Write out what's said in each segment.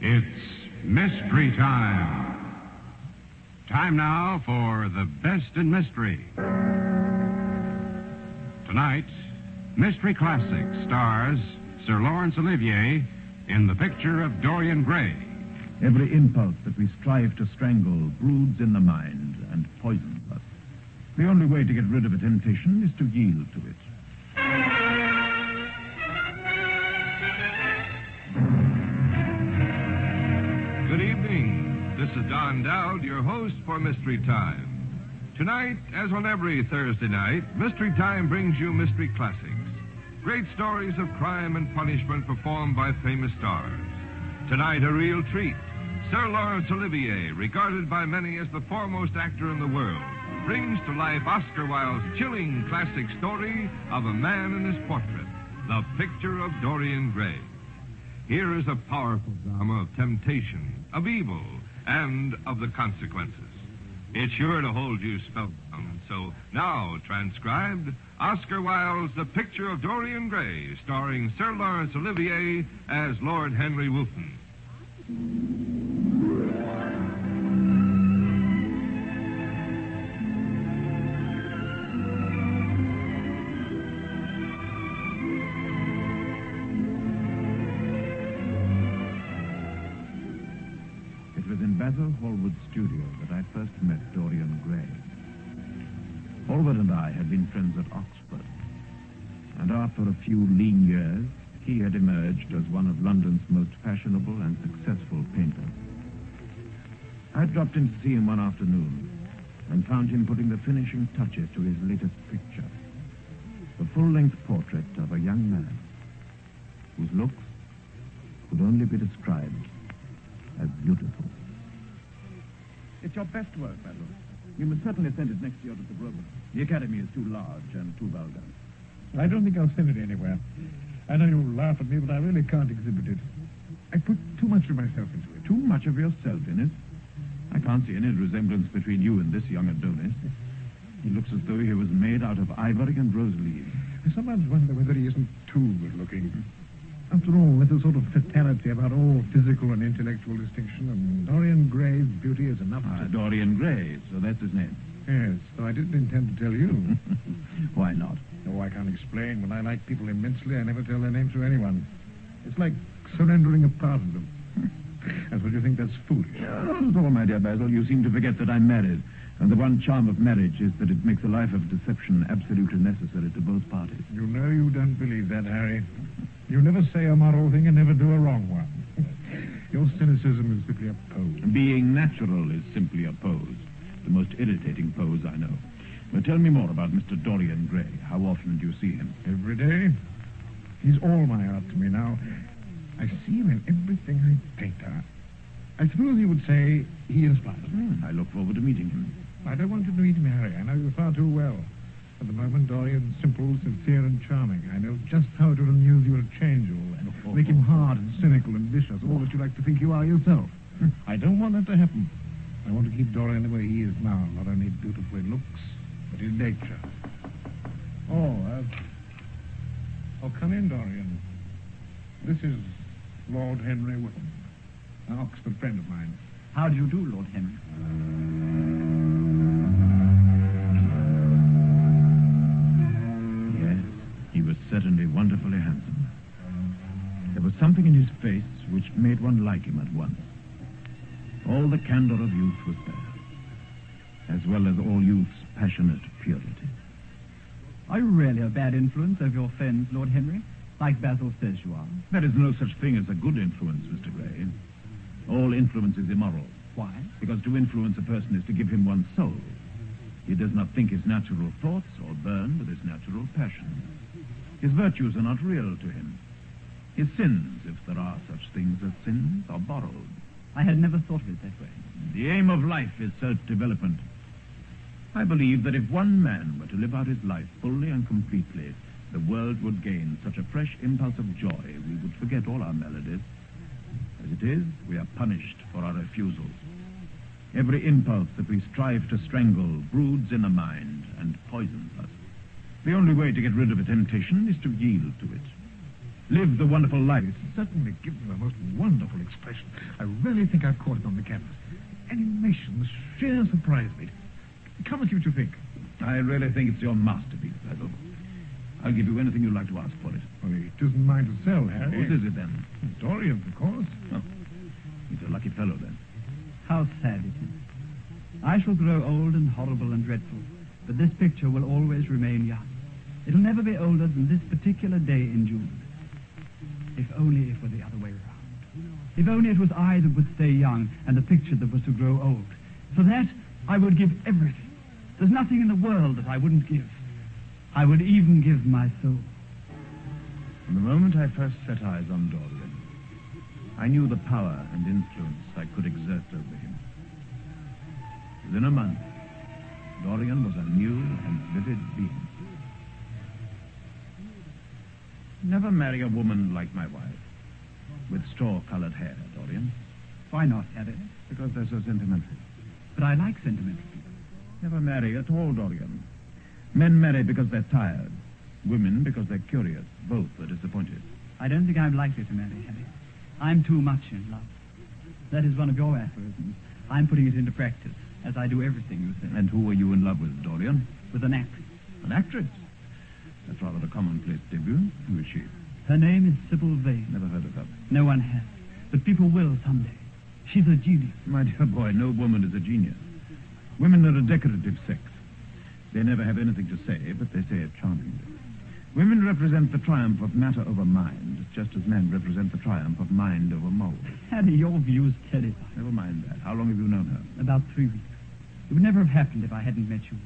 It's mystery time. Time now for the best in mystery. Tonight, Mystery Classics stars Sir Laurence Olivier in the picture of Dorian Gray. Every impulse that we strive to strangle broods in the mind and poisons us. The only way to get rid of a temptation is to yield to it. Good evening. This is Don Dowd, your host for Mystery Time. Tonight, as on every Thursday night, Mystery Time brings you Mystery Classics. Great stories of crime and punishment performed by famous stars. Tonight, a real treat. Sir Laurence Olivier, regarded by many as the foremost actor in the world, brings to life Oscar Wilde's chilling classic story of a man and his portrait, The Picture of Dorian Gray. Here is a powerful drama of temptation, of evil, and of the consequences. It's sure to hold you spellbound. So now, transcribed, Oscar Wilde's The Picture of Dorian Gray, starring Sir Laurence Olivier as Lord Henry Wotton. It was in Basil Hallward's studio that I first met Dorian Gray. Hallward and I had been friends at Oxford, and after a few lean years, he had emerged as one of London's most fashionable and successful painters. I dropped in to see him one afternoon and found him putting the finishing touches to his latest picture, the full-length portrait of a young man whose looks could only be described as beautiful. It's your best work, Basil. You must certainly send it next year to the program. The Academy is too large and too vulgar. I don't think I'll send it anywhere. I know you'll laugh at me, but I really can't exhibit it. I put too much of myself into it. Too much of yourself in it? I can't see any resemblance between you and this young Adonis. He looks as though he was made out of ivory and rose leaves. I sometimes wonder whether he isn't too good-looking. After all, there's a sort of fatality about all physical and intellectual distinction, and Dorian Gray's beauty is enough to... Dorian Gray, so that's his name. Yes, though I didn't intend to tell you. Why not? Oh, I can't explain. When I like people immensely, I never tell their name to anyone. It's like surrendering a part of them. I suppose you think that's foolish. Not at all, my dear Basil. You seem to forget that I'm married, and the one charm of marriage is that it makes a life of deception absolutely necessary to both parties. You know you don't believe that, Harry. You never say a moral thing and never do a wrong one. Your cynicism is simply a pose. Being natural is simply a pose. The most irritating pose I know. But tell me more about Mr. Dorian Gray. How often do you see him? Every day. He's all my art to me now. I see him in everything I paint. I suppose you would say he inspires me. I look forward to meeting him. I don't want you to meet him, Harry. I know you far too well. At the moment, Dorian's simple, sincere, and charming. I know just how it would amuse you to change all that. Make him hard and cynical and vicious, all that you like to think you are yourself. I don't want that to happen. I want to keep Dorian the way he is now, not only beautiful in looks, but in nature. Oh, come in, Dorian. This is Lord Henry Wotton, an Oxford friend of mine. How do you do, Lord Henry? Yes, he was certainly wonderfully handsome. There was something in his face which made one like him at once. All the candor of youth was there, as well as all youth's passionate purity. Are you really a bad influence over your friends, Lord Henry? Like Basil says you are. There is no such thing as a good influence, Mr. Gray. All influence is immoral. Why? Because to influence a person is to give him one's soul. He does not think his natural thoughts or burn with his natural passions. His virtues are not real to him. His sins, if there are such things as sins, are borrowed. I had never thought of it that way. The aim of life is self-development. I believe that if one man were to live out his life fully and completely, the world would gain such a fresh impulse of joy, we would forget all our maladies. As it is, we are punished for our refusals. Every impulse that we strive to strangle broods in the mind and poisons us. The only way to get rid of a temptation is to yield to it. Live the wonderful life. It certainly gives you a most wonderful expression. I really think I've caught it on the canvas. Animation, the sheer surprise of it. Come and see what you think. I really think it's your masterpiece, Basil. I'll give you anything you'd like to ask for it. Well, it isn't mine to sell, Harry. What is it, then? Dorian, of course. Oh, he's a lucky fellow, then. How sad it is. I shall grow old and horrible and dreadful, but this picture will always remain young. It'll never be older than this particular day in June. If only it were the other way around. If only it was I that would stay young and the picture that was to grow old. For that, I would give everything. There's nothing in the world that I wouldn't give. I would even give my soul. From the moment I first set eyes on Dorian, I knew the power and influence I could exert over him. Within a month, Dorian was a new and vivid being. Never marry a woman like my wife, with straw-colored hair, Dorian. Why not, Harry? Because they're so sentimental. But I like sentimental people. Never marry at all, Dorian. Men marry because they're tired. Women because they're curious. Both are disappointed. I don't think I'm likely to marry, Harry. I'm too much in love. That is one of your aphorisms. I'm putting it into practice, as I do everything you say. And who are you in love with, Dorian? With an actress. An actress? That's rather a commonplace debut. Who is she? Her name is Sybil Vane. Never heard of her. No one has. But people will someday. She's a genius. My dear boy, no woman is a genius. Women are a decorative sex. They never have anything to say, but they say it charmingly. Women represent the triumph of matter over mind, just as men represent the triumph of mind over mold. Harry, your view's terrifying. Never mind that. How long have you known her? About 3 weeks. It would never have happened if I hadn't met you.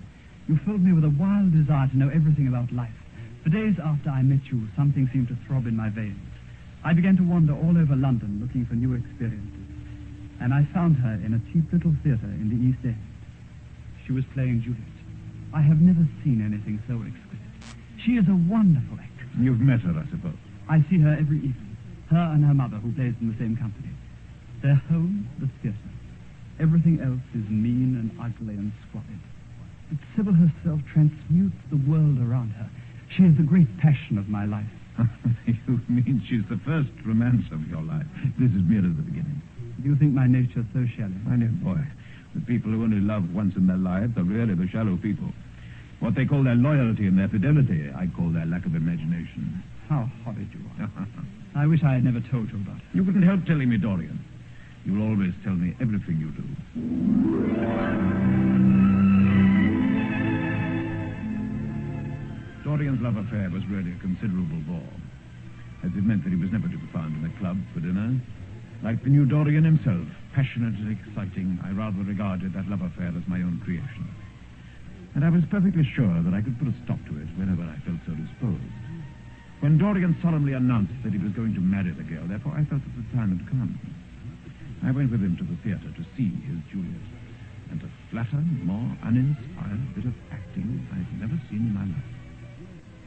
You filled me with a wild desire to know everything about life. For days after I met you, something seemed to throb in my veins. I began to wander all over London looking for new experiences. And I found her in a cheap little theatre in the East End. She was playing Juliet. I have never seen anything so exquisite. She is a wonderful actress. You've met her, I suppose. I see her every evening. Her and her mother, who plays in the same company. Their home, the theatre. Everything else is mean and ugly and squalid. But Sybil herself transmutes the world around her. She is the great passion of my life. You mean she's the first romance of your life? This is merely the beginning. Do you think my nature so shallow? My dear boy, the people who only love once in their lives are really the shallow people. What they call their loyalty and their fidelity, I call their lack of imagination. How horrid you are. I wish I had never told you about it. You couldn't help telling me, Dorian. You will always tell me everything you do. Dorian's love affair was really a considerable bore, as it meant that he was never to be found in a club for dinner. Like the new Dorian himself, passionate and exciting, I rather regarded that love affair as my own creation. And I was perfectly sure that I could put a stop to it whenever I felt so disposed. When Dorian solemnly announced that he was going to marry the girl, therefore I felt that the time had come. I went with him to the theatre to see his Juliet, and a flatter, more uninspired bit of acting I'd never seen in my life.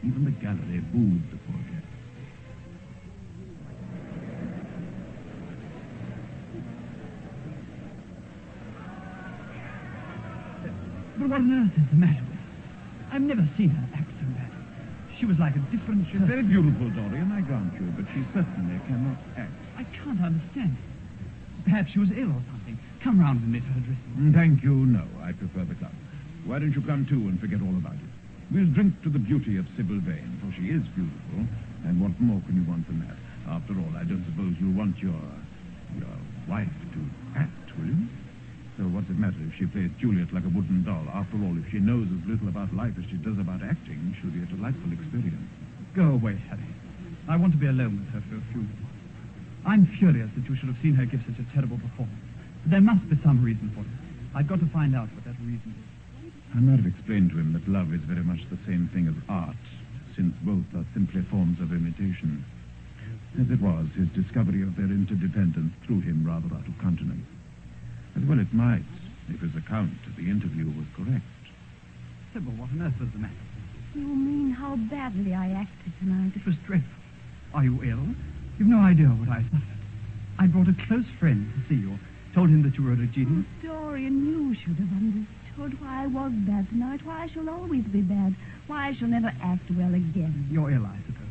Even the gallery booed the poor girl. But what on earth is the matter with her? I've never seen her act so bad. She was like a different... She's very beautiful, Dorian, I grant you, but she certainly cannot act. I can't understand it. Perhaps she was ill or something. Come round and knit her dressing. Thank you, no. I prefer the club. Why don't you come too and forget all about it? We'll drink to the beauty of Sybil Vane, for she is beautiful. And what more can you want than that? After all, I don't suppose you'll want your wife to act, will you? So what's it matter if she plays Juliet like a wooden doll? After all, if she knows as little about life as she does about acting, she'll be a delightful experience. Go away, Harry. I want to be alone with her for a few minutes. I'm furious that you should have seen her give such a terrible performance. But there must be some reason for it. I've got to find out what that reason is. I might have explained to him that love is very much the same thing as art, since both are simply forms of imitation. As it was, his discovery of their interdependence threw him rather out of countenance. As well it might, if his account of the interview was correct. Sybil, what on earth was the matter? You mean how badly I acted tonight? It was dreadful. Are you ill? You've no idea what I suffered. I brought a close friend to see you, Told him that you were a genius? Dorian, you should have understood why I was bad tonight, why I shall always be bad, why I shall never act well again. You're ill, I suppose.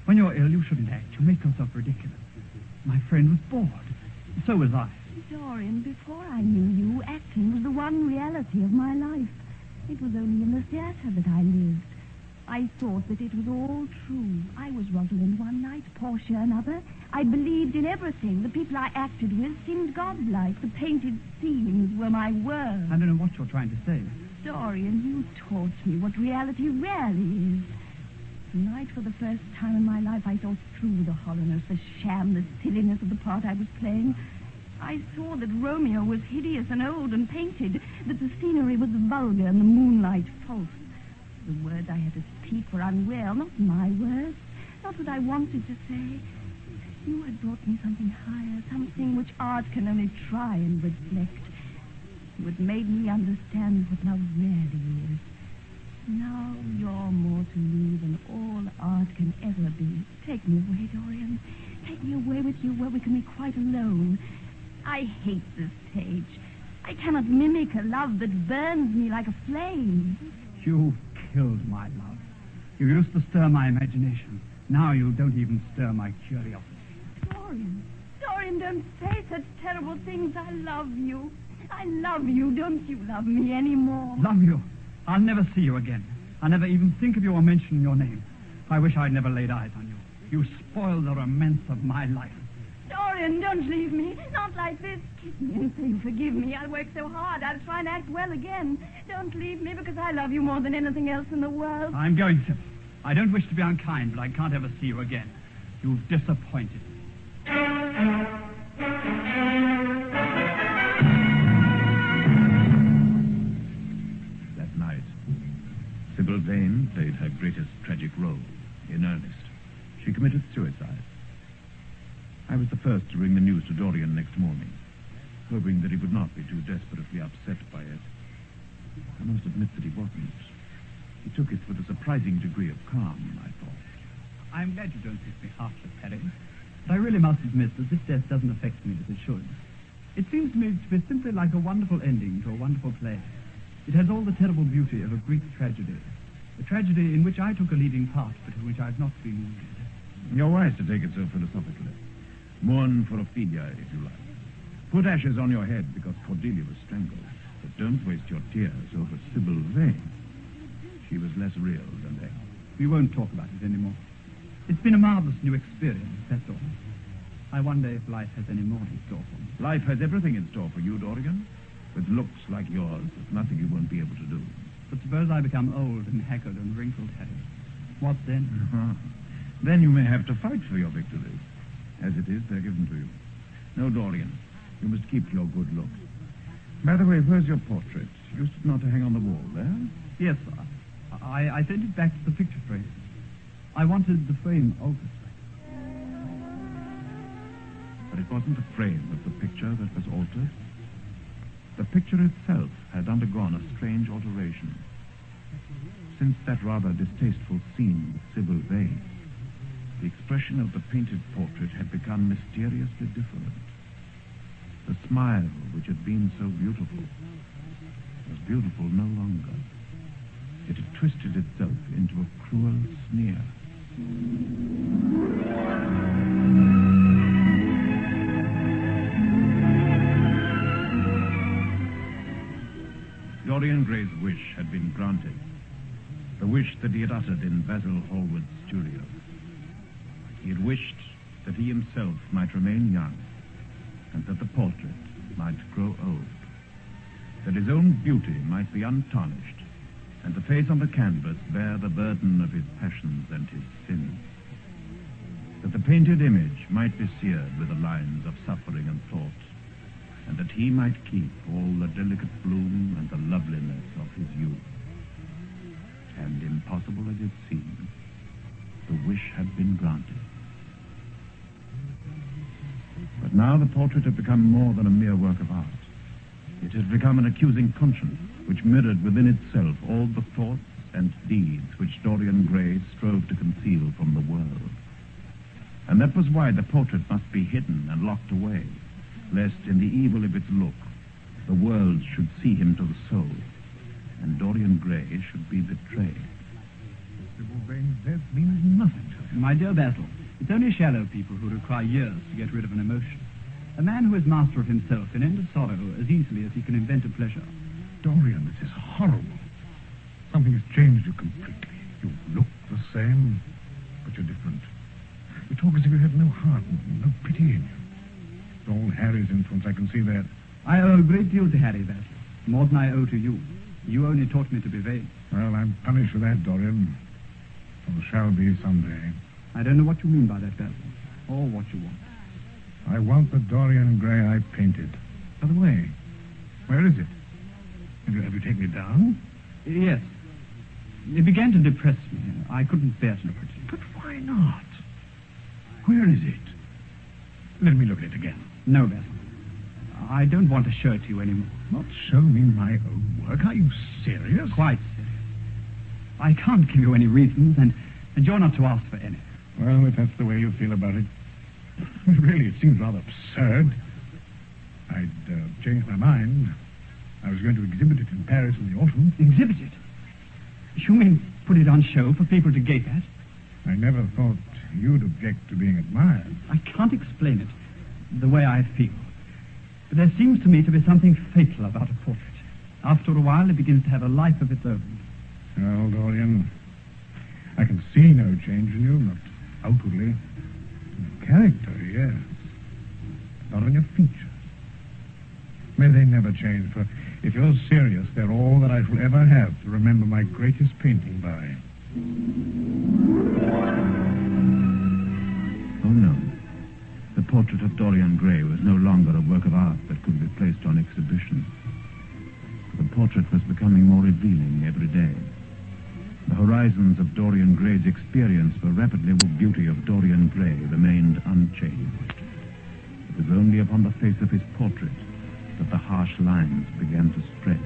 When you're ill, you shouldn't act. You make yourself ridiculous. My friend was bored. So was I. Dorian, before I knew you, acting was the one reality of my life. It was only in the theater that I lived. I thought that it was all true. I was Rosalind one night, Portia another. I believed in everything. The people I acted with seemed godlike. The painted scenes were my words. I don't know what you're trying to say. Dorian, you taught me what reality really is. Tonight, for the first time in my life, I saw through the hollowness, the sham, the silliness of the part I was playing. I saw that Romeo was hideous and old and painted, that the scenery was vulgar and the moonlight false. The words I had to speak were unreal, not my words, not what I wanted to say. You had brought me something higher, something which art can only try and reflect. You had made me understand what love really is. Now you're more to me than all art can ever be. Take me away, Dorian. Take me away with you where we can be quite alone. I hate the stage. I cannot mimic a love that burns me like a flame. You killed my love. You used to stir my imagination. Now you don't even stir my curiosity. Dorian, don't say such terrible things. I love you. I love you. Don't you love me anymore? Love you? I'll never see you again. I'll never even think of you or mention your name. I wish I'd never laid eyes on you. You spoiled the romance of my life. Dorian, don't leave me. Not like this. Kiss me and say you forgive me. I'll work so hard. I'll try and act well again. Don't leave me because I love you more than anything else in the world. I'm going to. I don't wish to be unkind, but I can't ever see you again. You've disappointed me. That night, Sybil Vane played her greatest tragic role, in earnest. She committed suicide. I was the first to bring the news to Dorian next morning, hoping that he would not be too desperately upset by it. I must admit that he wasn't. He took it with a surprising degree of calm, I thought. I'm glad you don't think me heartless, Harry. But I really must admit that this death doesn't affect me as it should. It seems to me to be simply like a wonderful ending to a wonderful play. It has all the terrible beauty of a Greek tragedy. A tragedy in which I took a leading part, but in which I've not been wounded. You're wise to take it so philosophically. Mourn for Ophelia, if you like. Put ashes on your head because Cordelia was strangled. But don't waste your tears over Sybil Vane. She was less real than they. We won't talk about it anymore. It's been a marvelous new experience, that's all. I wonder if life has any more in store for me. Life has everything in store for you, Dorian. With looks like yours, there's nothing you won't be able to do. But suppose I become old and haggard and wrinkled, Harry. What then? Then you may have to fight for your victories. As it is, they're given to you. No, Dorian, you must keep your good looks. By the way, where's your portrait? Used it not to hang on the wall there? Yes, sir. I sent it back to the picture frame. I wanted the frame altered. But it wasn't the frame of the picture that was altered. The picture itself had undergone a strange alteration. Since that rather distasteful scene with Sybil Vane, the expression of the painted portrait had become mysteriously different. The smile, which had been so beautiful, was beautiful no longer. It had twisted itself into a cruel sneer. Dorian Gray's wish had been granted. The wish that he had uttered in Basil Hallward's studio. He had wished that he himself might remain young, and that the portrait might grow old. That his own beauty might be untarnished, and the face on the canvas bear the burden of his passions and his sins. That the painted image might be seared with the lines of suffering and thought, and that he might keep all the delicate bloom and the loveliness of his youth. And impossible as it seemed, the wish had been granted. But now the portrait had become more than a mere work of art. It had become an accusing conscience, which mirrored within itself all the thoughts and deeds which Dorian Gray strove to conceal from the world. And that was why the portrait must be hidden and locked away, lest in the evil of its look, the world should see him to the soul, and Dorian Gray should be betrayed. Sybil Vane's death means nothing to him. My dear Basil, it's only shallow people who require years to get rid of an emotion. A man who is master of himself can end a sorrow as easily as he can invent a pleasure. Dorian, this is horrible. Something has changed you completely. You look the same, but you're different. You talk as if you had no heart and no pity in you. It's all Harry's influence, I can see that. I owe a great deal to Harry, Basil. More than I owe to you. You only taught me to be vain. Well, I'm punished for that, Dorian. Or shall be someday. I don't know what you mean by that, Basil, or what you want. I want the Dorian Gray I painted. By the way, where is it? Have you taken it down? Yes. It began to depress me. I couldn't bear to look at it. But why not? Where is it? Let me look at it again. No, Basil. I don't want to show it to you anymore. Not show me my own work? Are you serious? Quite serious. I can't give you any reasons, and you're not to ask for any. Well, if that's the way you feel about it, really, it seems rather absurd. I'd changed my mind. I was going to exhibit it in Paris in the autumn. Exhibit it? You mean put it on show for people to gape at? I never thought you'd object to being admired. I can't explain it the way I feel. But there seems to me to be something fatal about a portrait. After a while, it begins to have a life of its own. Well, Dorian, I can see no change in you, not outwardly. In character, yes. Not on your features. May they never change, for if you're serious, they're all that I shall ever have to remember my greatest painting by. Oh, no. The portrait of Dorian Gray was no longer a work of art that could be placed on exhibition. The portrait was becoming more revealing every day. The horizons of Dorian Gray's experience were rapidly the beauty of Dorian Gray remained unchanged. It was only upon the face of his portrait that the harsh lines began to spread.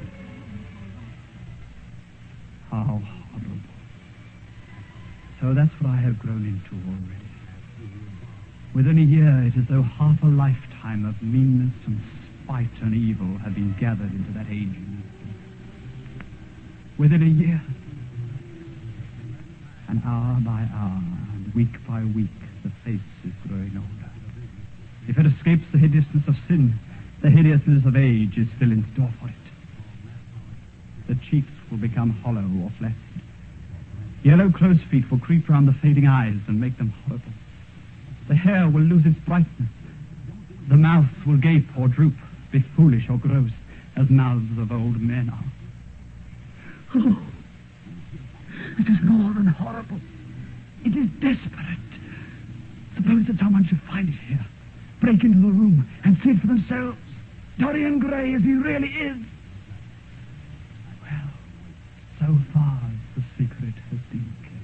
How horrible. So that's what I have grown into already. Within a year, it is as though half a lifetime of meanness and spite and evil have been gathered into that aging. Within a year, and hour by hour, and week by week, the face is growing older. If it escapes the hideousness of sin, the hideousness of age is still in store for it. The cheeks will become hollow or flaccid. Yellow crow's feet will creep round the fading eyes and make them horrible. The hair will lose its brightness. The mouth will gape or droop, be foolish or gross, as mouths of old men are. Oh, it is more than horrible. It is desperate. Suppose that someone should find it here, break into the room, and see it for themselves. Dorian Gray as he really is. Well, so far the secret has been kept.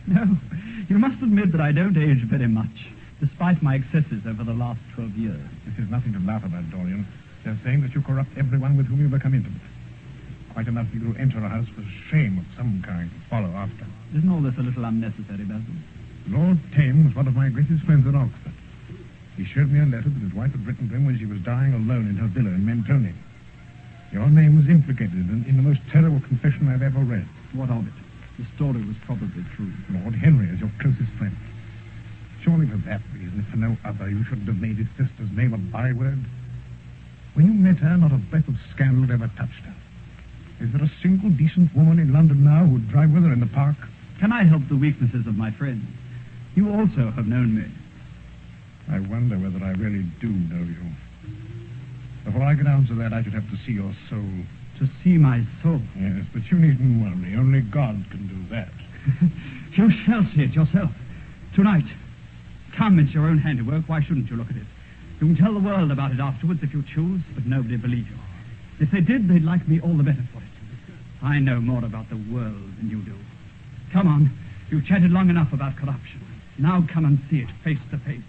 No, you must admit that I don't age very much, despite my excesses over the last 12 years. This is nothing to laugh about, Dorian. They're saying that you corrupt everyone with whom you become intimate. Quite enough for you to enter a house with shame of some kind to follow after. Isn't all this a little unnecessary, Basil? Lord Tame was one of my greatest friends at Oxford. He showed me a letter that his wife had written to him when she was dying alone in her villa in Mentone. Your name was implicated in the most terrible confession I've ever read. What of it? The story was probably true. Lord Henry is your closest friend. Surely for that reason, if for no other, you shouldn't have made his sister's name a byword. When you met her, not a breath of scandal ever touched her. Is there a single decent woman in London now who would drive with her in the park? Can I help the weaknesses of my friends? You also have known me. I wonder whether I really do know you. Before I could answer that, I should have to see your soul. To see my soul? Yes, but you needn't worry. Only God can do that. You shall see it yourself. Tonight. Come, it's your own handiwork. Why shouldn't you look at it? You can tell the world about it afterwards if you choose, but nobody will believe you. If they did, they'd like me all the better for it. I know more about the world than you do. Come on. You've chatted long enough about corruption. Now come and see it face to face.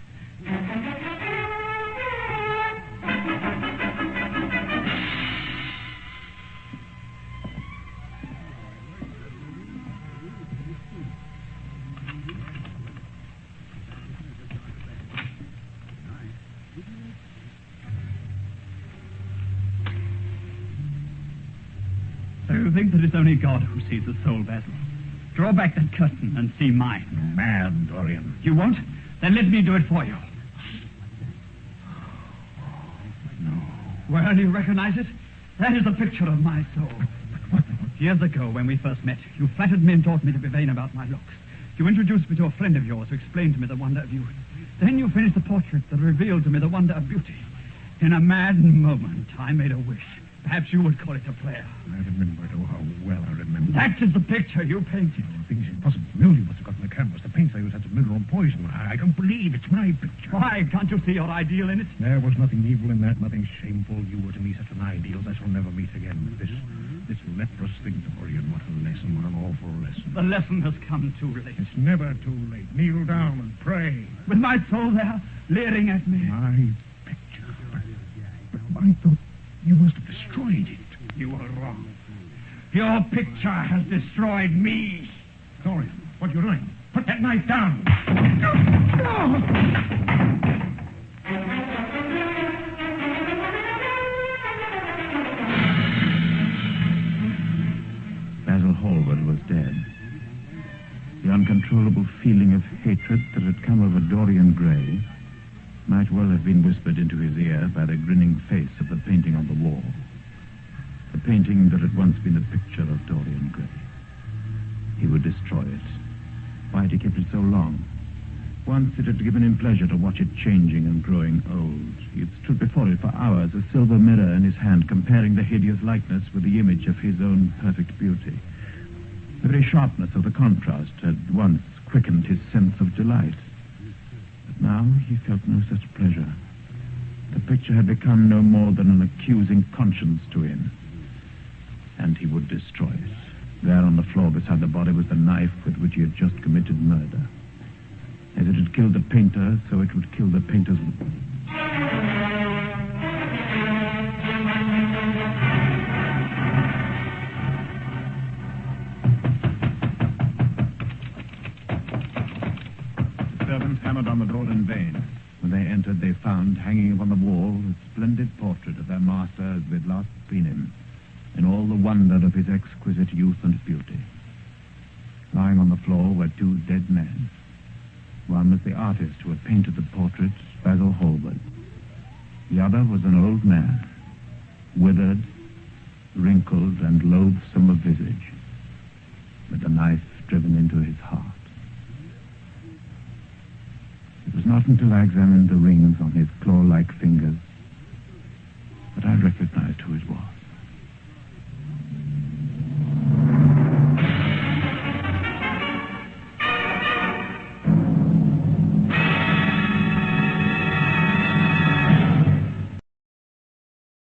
think that it's only God who sees the soul, Basil? Draw back that curtain and see mine. You're mad, Dorian. You won't? Then let me do it for you. No. Well, you recognize it? That is a picture of my soul. Years ago, when we first met, you flattered me and taught me to be vain about my looks. You introduced me to a friend of yours who explained to me the wonder of youth. Then you finished the portrait that revealed to me the wonder of beauty. In a mad moment, I made a wish. Perhaps you would call it a prayer. I remember it. Oh, how well I remember. That is the picture you painted. Things impossible. Mildew must have gotten the canvas. The paints I used had some mineral poison. I don't believe it's my picture. Why, can't you see your ideal in it? There was nothing evil in that, nothing shameful. You were to me such an ideal I shall never meet again. This leprous thing, Dorian, what a lesson, what an awful lesson. The lesson has come too late. It's never too late. Kneel down and pray. With my soul there, leering at me. My picture. But I thought you must have destroyed it. You are wrong. Your picture has destroyed me. Dorian, what are you doing? Put that knife down. Basil Hallward was dead. The uncontrollable feeling of hatred that had come over Dorian Gray might well have been whispered into his ear by the grinning face of the painting on the wall. The painting that had once been a picture of Dorian Gray. He would destroy it. Why had he kept it so long? Once it had given him pleasure to watch it changing and growing old. He had stood before it for hours, a silver mirror in his hand, comparing the hideous likeness with the image of his own perfect beauty. The very sharpness of the contrast had once quickened his sense of delight. But now he felt no such pleasure. The picture had become no more than an accusing conscience to him. And he would destroy it. There on the floor beside the body was the knife with which he had just committed murder. As it had killed the painter, so it would kill the painter's... The servants hammered on the door in vain. When they entered, they found, hanging upon the wall, a splendid portrait of their master as they'd last seen him, in all the wonder of his exquisite youth and beauty. Lying on the floor were two dead men. One was the artist who had painted the portrait, Basil Hallward. The other was an old man, withered, wrinkled, and loathsome of visage, with a knife driven into his heart. It was not until I examined the rings on his claw-like fingers that I recognized who it was.